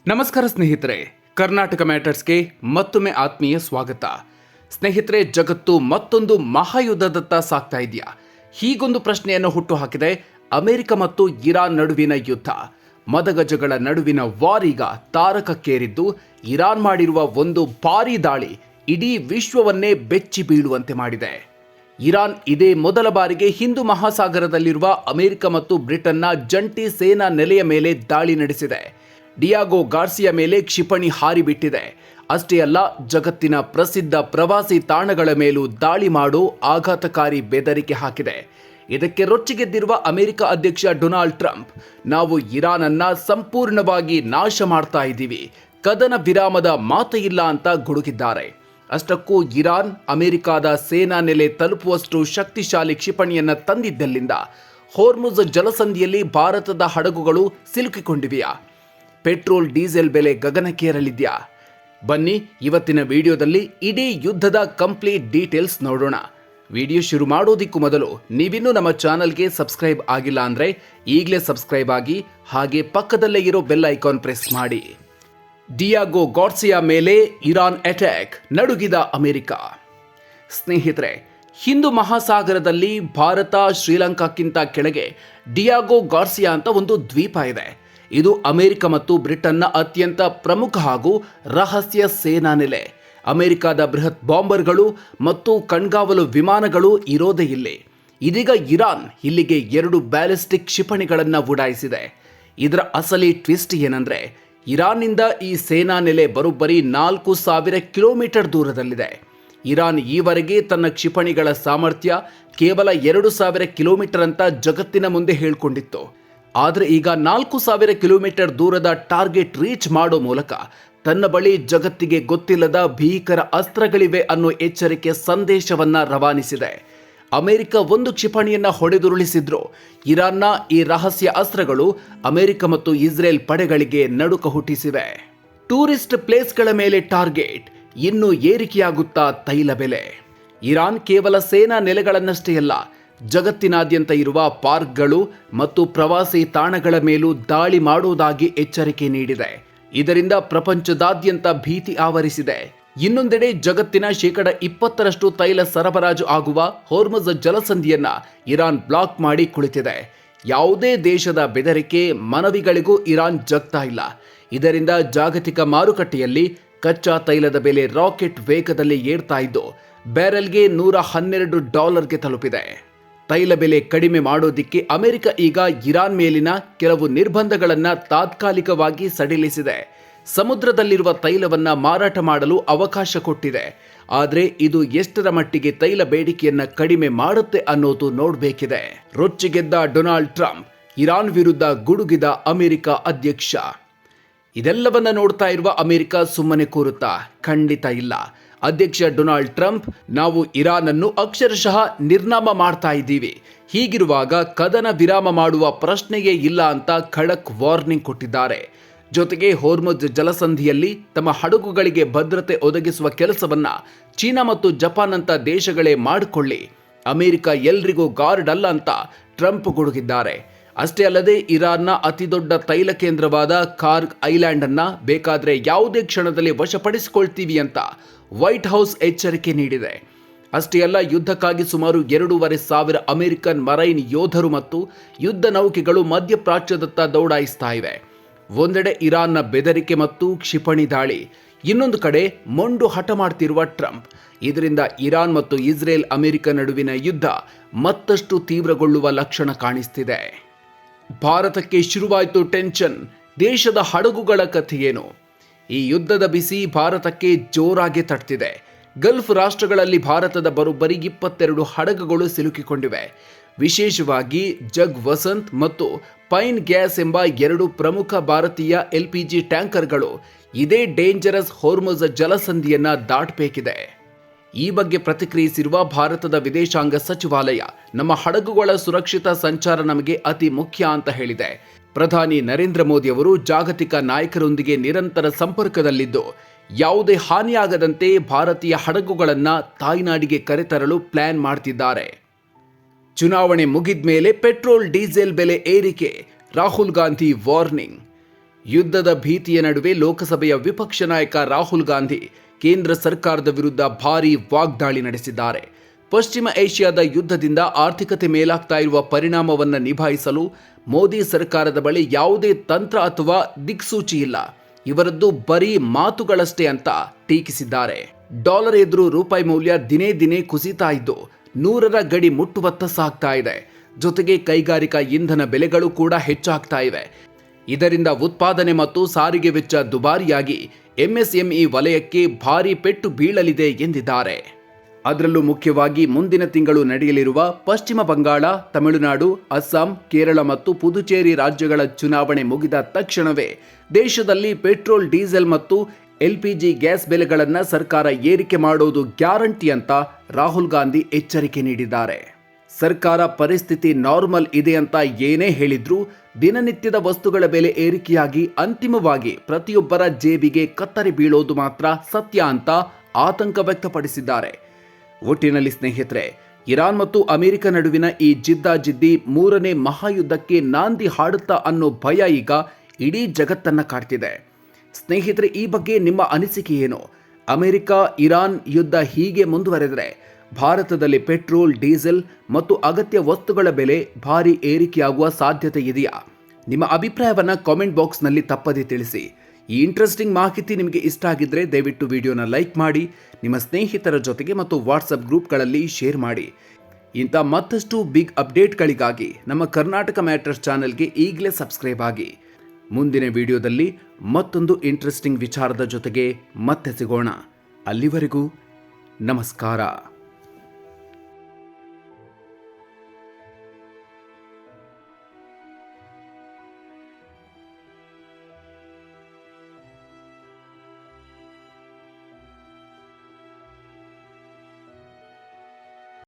ನಮಸ್ಕಾರ ಸ್ನೇಹಿತರೆ, ಕರ್ನಾಟಕ ಮ್ಯಾಟರ್ಸ್ಗೆ ಮತ್ತೊಮ್ಮೆ ಆತ್ಮೀಯ ಸ್ವಾಗತ. ಸ್ನೇಹಿತರೆ, ಜಗತ್ತು ಮತ್ತೊಂದು ಮಹಾಯುದ್ಧದತ್ತ ಸಾಗ್ತಾ ಇದೆಯಾ? ಹೀಗೊಂದು ಪ್ರಶ್ನೆಯನ್ನು ಹುಟ್ಟುಹಾಕಿದೆ ಅಮೆರಿಕ ಮತ್ತು ಇರಾನ್ ನಡುವಿನ ಯುದ್ಧ. ಮದಗಜಗಳ ನಡುವಿನ ವಾರೀಗ ತಾರಕಕ್ಕೇರಿದ್ದು, ಇರಾನ್ ಮಾಡಿರುವ ಒಂದು ಭಾರೀ ದಾಳಿ ಇಡೀ ವಿಶ್ವವನ್ನೇ ಬೆಚ್ಚಿ ಬೀಳುವಂತೆ ಮಾಡಿದೆ. ಇರಾನ್ ಇದೇ ಮೊದಲ ಬಾರಿಗೆ ಹಿಂದೂ ಮಹಾಸಾಗರದಲ್ಲಿರುವ ಅಮೆರಿಕ ಮತ್ತು ಬ್ರಿಟನ್ನ ಜಂಟಿ ಸೇನಾ ನೆಲೆಯ ಮೇಲೆ ದಾಳಿ ನಡೆಸಿದೆ. ಡಿಯಾಗೋ ಗಾರ್ಸಿಯಾ ಮೇಲೆ ಕ್ಷಿಪಣಿ ಹಾರಿಬಿಟ್ಟಿದೆ. ಅಷ್ಟೇ ಅಲ್ಲ, ಜಗತ್ತಿನ ಪ್ರಸಿದ್ಧ ಪ್ರವಾಸಿ ತಾಣಗಳ ಮೇಲೂ ದಾಳಿ ಮಾಡೋ ಆಘಾತಕಾರಿ ಬೆದರಿಕೆ ಹಾಕಿದೆ. ಇದಕ್ಕೆ ರೊಚ್ಚಿಗೆದ್ದಿರುವ ಅಮೆರಿಕ ಅಧ್ಯಕ್ಷ ಡೊನಾಲ್ಡ್ ಟ್ರಂಪ್, ನಾವು ಇರಾನ್ ಅನ್ನ ಸಂಪೂರ್ಣವಾಗಿ ನಾಶ ಮಾಡ್ತಾ ಇದ್ದೀವಿ, ಕದನ ವಿರಾಮದ ಮಾತೇ ಇಲ್ಲ ಅಂತ ಗುಡುಗಿದ್ದಾರೆ. ಅಷ್ಟಕ್ಕೂ ಇರಾನ್ ಅಮೆರಿಕಾದ ಸೇನಾ ನೆಲೆ ತಲುಪುವಷ್ಟು ಶಕ್ತಿಶಾಲಿ ಕ್ಷಿಪಣಿಯನ್ನ ತಂದಿದ್ದಲ್ಲಿಂದ ಹೋರ್ಮುಜ್ ಜಲಸಂಧಿಯಲ್ಲಿ ಭಾರತದ ಹಡಗುಗಳು ಸಿಲುಕಿಕೊಂಡಿವೆಯಾ? ಪೆಟ್ರೋಲ್ ಡೀಸೆಲ್ ಬೆಲೆ ಗಗನಕ್ಕೇರಲಿದ್ಯಾ? ಬನ್ನಿ, ಇವತ್ತಿನ ವಿಡಿಯೋದಲ್ಲಿ ಇಡೀ ಯುದ್ಧದ ಕಂಪ್ಲೀಟ್ ಡೀಟೇಲ್ಸ್ ನೋಡೋಣ. ವಿಡಿಯೋ ಶುರು ಮಾಡೋದಕ್ಕೂ ಮೊದಲು ನೀವಿನ್ನೂ ನಮ್ಮ ಚಾನಲ್ಗೆ ಸಬ್ಸ್ಕ್ರೈಬ್ ಆಗಿಲ್ಲ ಅಂದರೆ ಈಗಲೇ ಸಬ್ಸ್ಕ್ರೈಬ್ ಆಗಿ, ಹಾಗೆ ಪಕ್ಕದಲ್ಲೇ ಇರೋ ಬೆಲ್ ಐಕಾನ್ ಪ್ರೆಸ್ ಮಾಡಿ. ಡಿಯಾಗೋ ಗಾರ್ಸಿಯಾ ಮೇಲೆ ಇರಾನ್ ಅಟ್ಯಾಕ್, ನಡುಗಿದ ಅಮೆರಿಕ. ಸ್ನೇಹಿತರೆ, ಹಿಂದೂ ಮಹಾಸಾಗರದಲ್ಲಿ ಭಾರತ ಶ್ರೀಲಂಕಾಕ್ಕಿಂತ ಕೆಳಗೆ ಡಿಯಾಗೋ ಗಾರ್ಸಿಯಾ ಅಂತ ಒಂದು ದ್ವೀಪ ಇದೆ. ಇದು ಅಮೆರಿಕ ಮತ್ತು ಬ್ರಿಟನ್ನ ಅತ್ಯಂತ ಪ್ರಮುಖ ಹಾಗೂ ರಹಸ್ಯ ಸೇನಾ ನೆಲೆ. ಅಮೆರಿಕದ ಬೃಹತ್ ಬಾಂಬರ್ಗಳು ಮತ್ತು ಕಣ್ಗಾವಲು ವಿಮಾನಗಳು ಇರೋದೇ ಇಲ್ಲಿ. ಇದೀಗ ಇರಾನ್ ಇಲ್ಲಿಗೆ 2 ಬ್ಯಾಲಿಸ್ಟಿಕ್ ಕ್ಷಿಪಣಿಗಳನ್ನು ಉಡಾಯಿಸಿದೆ. ಇದರ ಅಸಲಿ ಟ್ವಿಸ್ಟ್ ಏನಂದ್ರೆ, ಇರಾನ್ನಿಂದ ಈ ಸೇನಾ ನೆಲೆ ಬರೋಬ್ಬರಿ 4000 ಕಿಲೋಮೀಟರ್ ದೂರದಲ್ಲಿದೆ. ಇರಾನ್ ಈವರೆಗೆ ತನ್ನ ಕ್ಷಿಪಣಿಗಳ ಸಾಮರ್ಥ್ಯ ಕೇವಲ 2000 ಕಿಲೋಮೀಟರ್ ಅಂತ ಜಗತ್ತಿನ ಮುಂದೆ ಹೇಳ್ಕೊಂಡಿತ್ತು. ಆದರೆ ಈಗ 4000 ಕಿಲೋಮೀಟರ್ ದೂರದ ಟಾರ್ಗೆಟ್ ರೀಚ್ ಮಾಡೋ ಮೂಲಕ ತನ್ನ ಬಳಿ ಜಗತ್ತಿಗೆ ಗೊತ್ತಿಲ್ಲದ ಭೀಕರ ಅಸ್ತ್ರಗಳಿವೆ ಅನ್ನೋ ಎಚ್ಚರಿಕೆ ಸಂದೇಶವನ್ನ ರವಾನಿಸಿದೆ. ಅಮೆರಿಕ ಒಂದು ಕ್ಷಿಪಣಿಯನ್ನ ಹೊಡೆದುರುಳಿಸಿದ್ರು, ಇರಾನ್ನ ಈ ರಹಸ್ಯ ಅಸ್ತ್ರಗಳು ಅಮೆರಿಕ ಮತ್ತು ಇಸ್ರೇಲ್ ಪಡೆಗಳಿಗೆ ನಡುಕ ಹುಟ್ಟಿಸಿವೆ. ಟೂರಿಸ್ಟ್ ಪ್ಲೇಸ್ಗಳ ಮೇಲೆ ಟಾರ್ಗೆಟ್, ಇನ್ನೂ ಏರಿಕೆಯಾಗುತ್ತಾ ತೈಲ ಬೆಲೆ. ಇರಾನ್ ಕೇವಲ ಸೇನಾ ನೆಲೆಗಳನ್ನಷ್ಟೇ ಅಲ್ಲ, ಜಗತ್ತಿನಾದ್ಯಂತ ಇರುವ ಪಾರ್ಕ್ಗಳು ಮತ್ತು ಪ್ರವಾಸಿ ತಾಣಗಳ ಮೇಲೂ ದಾಳಿ ಮಾಡುವುದಾಗಿ ಎಚ್ಚರಿಕೆ ನೀಡಿದೆ. ಇದರಿಂದ ಪ್ರಪಂಚದಾದ್ಯಂತ ಭೀತಿ ಆವರಿಸಿದೆ. ಇನ್ನೊಂದೆಡೆ ಜಗತ್ತಿನ 20% ತೈಲ ಸರಬರಾಜು ಆಗುವ ಹೋರ್ಮುಜ್ ಜಲಸಂಧಿಯನ್ನ ಇರಾನ್ ಬ್ಲಾಕ್ ಮಾಡಿ ಕುಳಿತಿದೆ. ಯಾವುದೇ ದೇಶದ ಬೆದರಿಕೆ ಮನವಿಗಳಿಗೂ ಇರಾನ್ ಜಗ್ತಾ ಇಲ್ಲ. ಇದರಿಂದ ಜಾಗತಿಕ ಮಾರುಕಟ್ಟೆಯಲ್ಲಿ ಕಚ್ಚಾ ತೈಲದ ಬೆಲೆ ರಾಕೆಟ್ ವೇಗದಲ್ಲಿ ಏರ್ತಾ ಇದ್ದು, ಬ್ಯಾರೆಲ್ಗೆ $112 ತಲುಪಿದೆ. ತೈಲ ಬೆಲೆ ಕಡಿಮೆ ಮಾಡೋದಿಕ್ಕೆ ಅಮೆರಿಕ ಈಗ ಇರಾನ್ ಮೇಲಿನ ಕೆಲವು ನಿರ್ಬಂಧಗಳನ್ನ ತಾತ್ಕಾಲಿಕವಾಗಿ ಸಡಿಲಿಸಿದೆ. ಸಮುದ್ರದಲ್ಲಿರುವ ತೈಲವನ್ನ ಮಾರಾಟ ಮಾಡಲು ಅವಕಾಶ ಕೊಟ್ಟಿದೆ. ಆದರೆ ಇದು ಎಷ್ಟರ ಮಟ್ಟಿಗೆ ತೈಲ ಬೇಡಿಕೆಯನ್ನ ಕಡಿಮೆ ಮಾಡುತ್ತೆ ಅನ್ನೋದು ನೋಡಬೇಕಿದೆ. ರೊಚ್ಚಿಗೆದ್ದ ಡೊನಾಲ್ಡ್ ಟ್ರಂಪ್, ಇರಾನ್ ವಿರುದ್ಧ ಗುಡುಗಿದ ಅಮೆರಿಕ ಅಧ್ಯಕ್ಷ. ಇದೆಲ್ಲವನ್ನ ನೋಡ್ತಾ ಇರುವ ಅಮೆರಿಕ ಸುಮ್ಮನೆ ಕೂರುತ್ತಾ? ಖಂಡಿತ ಇಲ್ಲ. ಅಧ್ಯಕ್ಷ ಡೊನಾಲ್ಡ್ ಟ್ರಂಪ್, ನಾವು ಇರಾನ್ ಅನ್ನು ಅಕ್ಷರಶಃ ನಿರ್ನಾಮ ಮಾಡ್ತಾ ಇದ್ದೀವಿ, ಹೀಗಿರುವಾಗ ಕದನ ವಿರಾಮ ಮಾಡುವ ಪ್ರಶ್ನೆಯೇ ಇಲ್ಲ ಅಂತ ಖಡಕ್ ವಾರ್ನಿಂಗ್ ಕೊಟ್ಟಿದ್ದಾರೆ. ಜೊತೆಗೆ ಹೋರ್ಮುಜ್ ಜಲಸಂಧಿಯಲ್ಲಿ ತಮ್ಮ ಹಡಗುಗಳಿಗೆ ಭದ್ರತೆ ಒದಗಿಸುವ ಕೆಲಸವನ್ನ ಚೀನಾ ಮತ್ತು ಜಪಾನ್ ಅಂತ ದೇಶಗಳೇ ಮಾಡಿಕೊಳ್ಳಿ, ಅಮೆರಿಕ ಎಲ್ರಿಗೂ ಗಾರ್ಡ್ ಅಲ್ಲ ಅಂತ ಟ್ರಂಪ್ ಗುಡುಗಿದ್ದಾರೆ. ಅಷ್ಟೇ ಅಲ್ಲದೆ ಇರಾನ್ನ ಅತಿದೊಡ್ಡ ತೈಲ ಕೇಂದ್ರವಾದ ಕಾರ್ಗ್ ಐಲ್ಯಾಂಡ್ ಅನ್ನ ಬೇಕಾದ್ರೆ ಯಾವುದೇ ಕ್ಷಣದಲ್ಲಿ ವಶಪಡಿಸಿಕೊಳ್ತೀವಿ ಅಂತ ವೈಟ್ ಹೌಸ್ ಎಚ್ಚರಿಕೆ ನೀಡಿದೆ. ಅಷ್ಟೇ ಅಲ್ಲ, ಯುದ್ಧಕ್ಕಾಗಿ ಸುಮಾರು 2500 ಅಮೆರಿಕನ್ ಮರೈನ್ ಯೋಧರು ಮತ್ತು ಯುದ್ಧ ನೌಕೆಗಳು ಮಧ್ಯಪ್ರಾಚ್ಯದತ್ತ ದೌಡಾಯಿಸ್ತಾ ಇವೆ. ಒಂದೆಡೆ ಇರಾನ್ನ ಬೆದರಿಕೆ ಮತ್ತು ಕ್ಷಿಪಣಿ ದಾಳಿ, ಇನ್ನೊಂದು ಕಡೆ ಮೊಂಡು ಹಠ ಮಾಡ್ತಿರುವ ಟ್ರಂಪ್. ಇದರಿಂದ ಇರಾನ್ ಮತ್ತು ಇಸ್ರೇಲ್ ಅಮೆರಿಕ ನಡುವಿನ ಯುದ್ಧ ಮತ್ತಷ್ಟು ತೀವ್ರಗೊಳ್ಳುವ ಲಕ್ಷಣ ಕಾಣಿಸ್ತಿದೆ. ಭಾರತಕ್ಕೆ ಶುರುವಾಯಿತು ಟೆನ್ಷನ್, ದೇಶದ ಹಡಗುಗಳ ಕಥೆಯೇನು? ಈ ಯುದ್ಧದ ಬಿಸಿ ಭಾರತಕ್ಕೆ ಜೋರಾಗಿ ತಟ್ತಿದೆ. ಗಲ್ಫ್ ರಾಷ್ಟ್ರಗಳಲ್ಲಿ ಭಾರತದ ಬರೋಬ್ಬರಿ 22 ಹಡಗುಗಳು ಸಿಲುಕಿಕೊಂಡಿವೆ. ವಿಶೇಷವಾಗಿ ಜಗ್ ವಸಂತ್ ಮತ್ತು ಪೈನ್ ಗ್ಯಾಸ್ ಎಂಬ 2 ಪ್ರಮುಖ ಭಾರತೀಯ LPG ಟ್ಯಾಂಕರ್ಗಳು ಇದೇ ಡೇಂಜರಸ್ ಹೋರ್ಮುಜ್ ಜಲಸಂಧಿಯನ್ನ ದಾಟಬೇಕಿದೆ. ಈ ಬಗ್ಗೆ ಪ್ರತಿಕ್ರಿಯಿಸಿರುವ ಭಾರತದ ವಿದೇಶಾಂಗ ಸಚಿವಾಲಯ, ನಮ್ಮ ಹಡಗುಗಳ ಸುರಕ್ಷಿತ ಸಂಚಾರ ನಮಗೆ ಅತಿ ಮುಖ್ಯ ಅಂತ ಹೇಳಿದೆ. ಪ್ರಧಾನಿ ನರೇಂದ್ರ ಮೋದಿ ಅವರು ಜಾಗತಿಕ ನಾಯಕರೊಂದಿಗೆ ನಿರಂತರ ಸಂಪರ್ಕದಲ್ಲಿದ್ದು, ಯಾವುದೇ ಹಾನಿಯಾಗದಂತೆ ಭಾರತೀಯ ಹಡಗುಗಳನ್ನು ತಾಯ್ನಾಡಿಗೆ ಕರೆತರಲು ಪ್ಲಾನ್ ಮಾಡ್ತಿದ್ದಾರೆ. ಚುನಾವಣೆ ಮುಗಿದ ಮೇಲೆ ಪೆಟ್ರೋಲ್ ಡೀಸೆಲ್ ಬೆಲೆ ಏರಿಕೆ, ರಾಹುಲ್ ಗಾಂಧಿ ವಾರ್ನಿಂಗ್. ಯುದ್ಧದ ಭೀತಿಯ ನಡುವೆ ಲೋಕಸಭೆಯ ವಿಪಕ್ಷ ನಾಯಕ ರಾಹುಲ್ ಗಾಂಧಿ ಕೇಂದ್ರ ಸರ್ಕಾರದ ವಿರುದ್ಧ ಭಾರೀ ವಾಗ್ದಾಳಿ ನಡೆಸಿದ್ದಾರೆ. ಪಶ್ಚಿಮ ಏಷ್ಯಾದ ಯುದ್ಧದಿಂದ ಆರ್ಥಿಕತೆ ಮೇಲಾಗ್ತಾ ಇರುವ ಪರಿಣಾಮವನ್ನು ನಿಭಾಯಿಸಲು ಮೋದಿ ಸರ್ಕಾರದ ಬಳಿ ಯಾವುದೇ ತಂತ್ರ ಅಥವಾ ದಿಕ್ಸೂಚಿ ಇಲ್ಲ. ಇವರದ್ದು ಬರೀ ಮಾತುಗಳಷ್ಟೇ ಅಂತ ಟೀಕಿಸಿದ್ದಾರೆ. ಡಾಲರ್ ಎದುರು ರೂಪಾಯಿ ಮೌಲ್ಯ ದಿನೇ ದಿನೇ ಕುಸಿತಾ ಇದ್ದು 100ರ ಗಡಿ ಮುಟ್ಟುವತ್ತ ಸಾಗ್ತಾ ಇದೆ. ಜೊತೆಗೆ ಕೈಗಾರಿಕಾ ಇಂಧನ ಬೆಲೆಗಳು ಕೂಡ ಹೆಚ್ಚಾಗ್ತಾ ಇವೆ. ಇದರಿಂದ ಉತ್ಪಾದನೆ ಮತ್ತು ಸಾರಿಗೆ ವೆಚ್ಚ ದುಬಾರಿಯಾಗಿ ಎಂಎಸ್ಎಂಇ ವಲಯಕ್ಕೆ ಭಾರೀ ಪೆಟ್ಟು ಬೀಳಲಿದೆ ಎಂದಿದ್ದಾರೆ. ಅದರಲ್ಲೂ ಮುಖ್ಯವಾಗಿ ಮುಂದಿನ ತಿಂಗಳು ನಡೆಯಲಿರುವ ಪಶ್ಚಿಮ ಬಂಗಾಳ, ತಮಿಳುನಾಡು, ಅಸ್ಸಾಂ, ಕೇರಳ ಮತ್ತು ಪುದುಚೇರಿ ರಾಜ್ಯಗಳ ಚುನಾವಣೆ ಮುಗಿದ ತಕ್ಷಣವೇ ದೇಶದಲ್ಲಿ ಪೆಟ್ರೋಲ್, ಡೀಸೆಲ್ ಮತ್ತು ಎಲ್ಪಿಜಿ ಗ್ಯಾಸ್ ಬೆಲೆಗಳನ್ನು ಸರ್ಕಾರ ಏರಿಕೆ ಮಾಡೋದು ಗ್ಯಾರಂಟಿ ಅಂತ ರಾಹುಲ್ ಗಾಂಧಿ ಎಚ್ಚರಿಕೆ ನೀಡಿದ್ದಾರೆ. ಸರ್ಕಾರ ಪರಿಸ್ಥಿತಿ ನಾರ್ಮಲ್ ಇದೆ ಅಂತ ಏನೇ ಹೇಳಿದ್ರೂ ದಿನನಿತ್ಯದ ವಸ್ತುಗಳ ಬೆಲೆ ಏರಿಕೆಯಾಗಿ ಅಂತಿಮವಾಗಿ ಪ್ರತಿಯೊಬ್ಬರ ಜೇಬಿಗೆ ಕತ್ತರಿ ಬೀಳೋದು ಮಾತ್ರ ಸತ್ಯ ಅಂತ ಆತಂಕ ವ್ಯಕ್ತಪಡಿಸಿದ್ದಾರೆ. ಒಟ್ಟಿನಲ್ಲಿ ಸ್ನೇಹಿತರೆ, ಇರಾನ್ ಮತ್ತು ಅಮೆರಿಕ ನಡುವಿನ ಈ ಜಿದ್ದಾಜಿದ್ದಿ 3ನೇ ಮಹಾಯುದ್ಧಕ್ಕೆ ನಾಂದಿ ಹಾಡುತ್ತಾ ಅನ್ನೋ ಭಯ ಈಗ ಇಡೀ ಜಗತ್ತನ್ನ ಕಾಡ್ತಿದೆ. ಸ್ನೇಹಿತರೆ, ಈ ಬಗ್ಗೆ ನಿಮ್ಮ ಅನಿಸಿಕೆ ಏನು? ಅಮೆರಿಕ ಇರಾನ್ ಯುದ್ಧ ಹೀಗೆ ಮುಂದುವರೆದರೆ ಭಾರತದಲ್ಲಿ ಪೆಟ್ರೋಲ್, ಡೀಸೆಲ್ ಮತ್ತು ಅಗತ್ಯ ವಸ್ತುಗಳ ಬೆಲೆ ಭಾರಿ ಏರಿಕೆಯಾಗುವ ಸಾಧ್ಯತೆ ಇದೆಯಾ? ನಿಮ್ಮ ಅಭಿಪ್ರಾಯವನ್ನು ಕಾಮೆಂಟ್ ಬಾಕ್ಸ್ನಲ್ಲಿ ತಪ್ಪದೇ ತಿಳಿಸಿ. ಈ ಇಂಟ್ರೆಸ್ಟಿಂಗ್ ಮಾಹಿತಿ ನಿಮಗೆ ಇಷ್ಟ ಆಗಿದ್ರೆ ದಯವಿಟ್ಟು ವಿಡಿಯೋನ ಲೈಕ್ ಮಾಡಿ, ನಿಮ್ಮ ಸ್ನೇಹಿತರ ಜೊತೆಗೆ ಮತ್ತು ವಾಟ್ಸಪ್ ಗ್ರೂಪ್ಗಳಲ್ಲಿ ಶೇರ್ ಮಾಡಿ. ಇಂಥ ಮತ್ತಷ್ಟು ಬಿಗ್ ಅಪ್ಡೇಟ್ಗಳಿಗಾಗಿ ನಮ್ಮ ಕರ್ನಾಟಕ ಮ್ಯಾಟರ್ಸ್ ಚಾನೆಲ್ಗೆ ಈಗಲೇ ಸಬ್ಸ್ಕ್ರೈಬ್ ಆಗಿ. ಮುಂದಿನ ವಿಡಿಯೋದಲ್ಲಿ ಮತ್ತೊಂದು ಇಂಟ್ರೆಸ್ಟಿಂಗ್ ವಿಚಾರದ ಜೊತೆಗೆ ಮತ್ತೆ ಸಿಗೋಣ. ಅಲ್ಲಿವರೆಗೂ ನಮಸ್ಕಾರ.